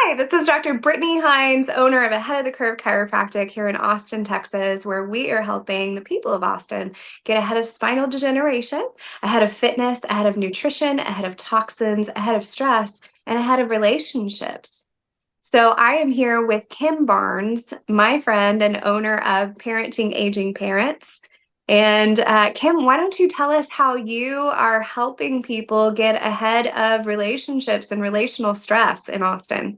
Hi, this is Dr. Brittany Hines, owner of Ahead of the Curve Chiropractic here in Austin, Texas, where we are helping the people of Austin get ahead of spinal degeneration, ahead of fitness, ahead of nutrition, ahead of toxins, ahead of stress, and ahead of relationships. So I am here with Kim Barnes, my friend and owner of Parenting Aging Parents. And Kim, why don't you tell us how you are helping people get ahead of relationships and relational stress in Austin?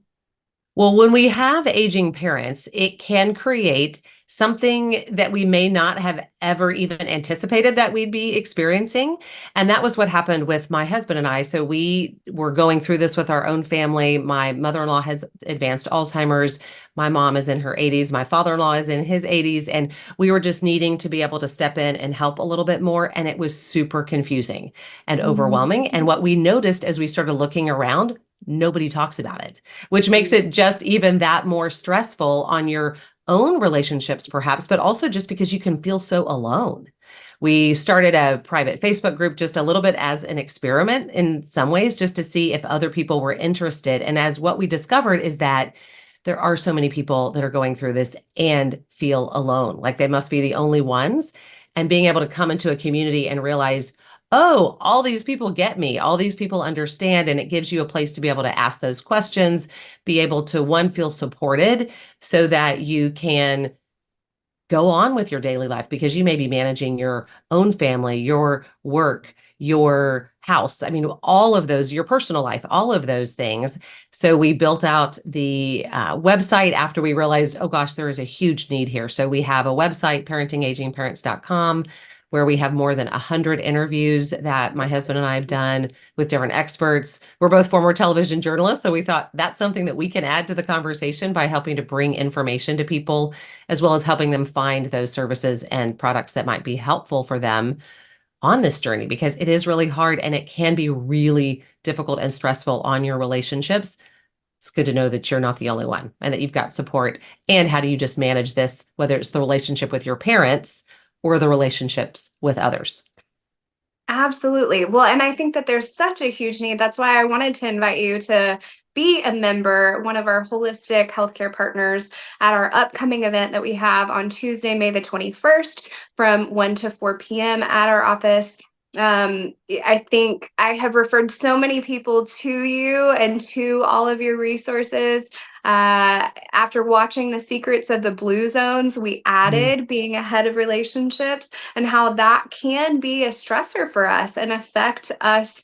Well, when we have aging parents, it can create something that we may not have ever even anticipated that we'd be experiencing. And that was what happened with my husband and I. So we were going through this with our own family. My mother-in-law has advanced Alzheimer's. My mom is in her 80s. My father-in-law is in his 80s. And we were just needing to be able to step in and help a little bit more. And it was super confusing and overwhelming. And what we noticed as we started looking around, nobody talks about it, which makes it just even that more stressful on your own relationships, perhaps, but also just because you can feel so alone. We started a private Facebook group just a little bit as an experiment in some ways, just to see if other people were interested. And as what we discovered is that there are so many people that are going through this and feel alone, like they must be the only ones. And being able to come into a community and realize, oh, all these people get me, all these people understand, and it gives you a place to be able to ask those questions, be able to, one, feel supported so that you can go on with your daily life because you may be managing your own family, your work, your house. I mean, all of those, your personal life, all of those things. So we built out the website after we realized, oh gosh, there is a huge need here. So we have a website, parentingagingparents.com, where we have more than 100 interviews that my husband and I have done with different experts. We're both former television journalists, so we thought that's something that we can add to the conversation by helping to bring information to people, as well as helping them find those services and products that might be helpful for them on this journey, because it is really hard and it can be really difficult and stressful on your relationships. It's good to know that you're not the only one and that you've got support. And how do you just manage this, whether it's the relationship with your parents or the relationships with others? Absolutely. Well, and I think that there's such a huge need. That's why I wanted to invite you to be a member, one of our holistic healthcare partners at our upcoming event that we have on Tuesday, May the 21st from 1 to 4 p.m. at our office. I think I have referred so many people to you and to all of your resources. After watching The Secrets of the Blue Zones, we Mhm. added being ahead of relationships and how that can be a stressor for us and affect us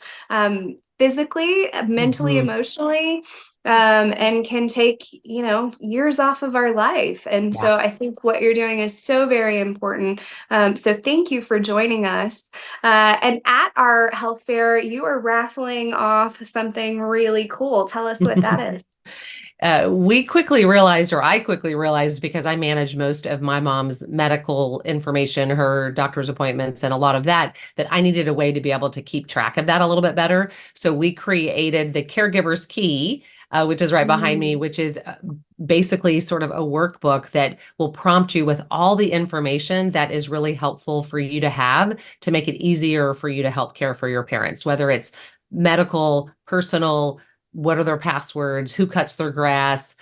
physically, mentally, Mhm. emotionally, and can take, years off of our life. And Yeah. so I think what you're doing is so very important. So thank you for joining us. And at our health fair, you are raffling off something really cool. Tell us what that is. We quickly realized, or I quickly realized, because I manage most of my mom's medical information, her doctor's appointments, and a lot of that, that I needed a way to be able to keep track of that a little bit better. So we created the Caregiver's Key, which is right behind me, Mm. which is basically sort of a workbook that will prompt you with all the information that is really helpful for you to have to make it easier for you to help care for your parents, whether it's medical, personal, what are their passwords, who cuts their grass,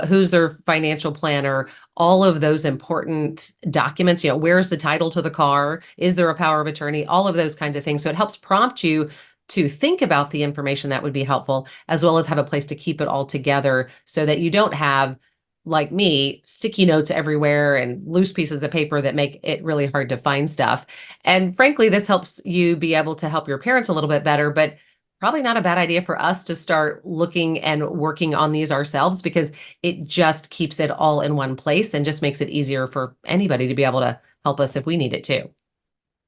who's their financial planner, all of those important documents, where's the title to the car, is there a power of attorney, all of those kinds of things. So it helps prompt you to think about the information that would be helpful, as well as have a place to keep it all together so that you don't have, like me, sticky notes everywhere and loose pieces of paper that make it really hard to find stuff. And frankly, this helps you be able to help your parents a little bit better, but probably not a bad idea for us to start looking and working on these ourselves, because it just keeps it all in one place and just makes it easier for anybody to be able to help us if we need it too.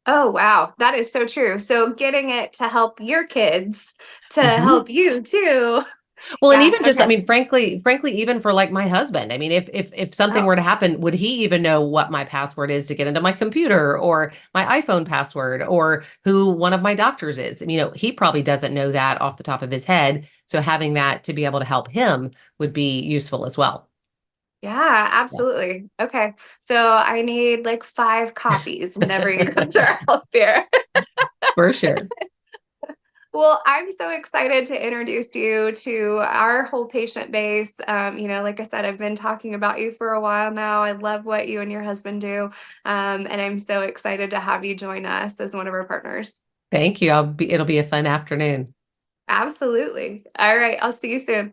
Oh, wow. That is so true. So getting it to help your kids to Mhm. help you too. Well, and Yeah. even just, I Okay. mean, frankly, even for like my husband, I mean, if something Oh, were to happen, would he even know what my password is to get into my computer, or my iPhone password, or who one of my doctors is? And, he probably doesn't know that off the top of his head. So having that to be able to help him would be useful as well. yeah, Yeah, absolutely. Okay. So I need like 5 copies whenever you come to our health fair. for sure. Well, I'm so excited to introduce you to our whole patient base. Like I said, I've been talking about you for a while now. I love what you and your husband do. And I'm so excited to have you join us as one of our partners. Thank you. It'll be a fun afternoon. Absolutely. All right. I'll see you soon.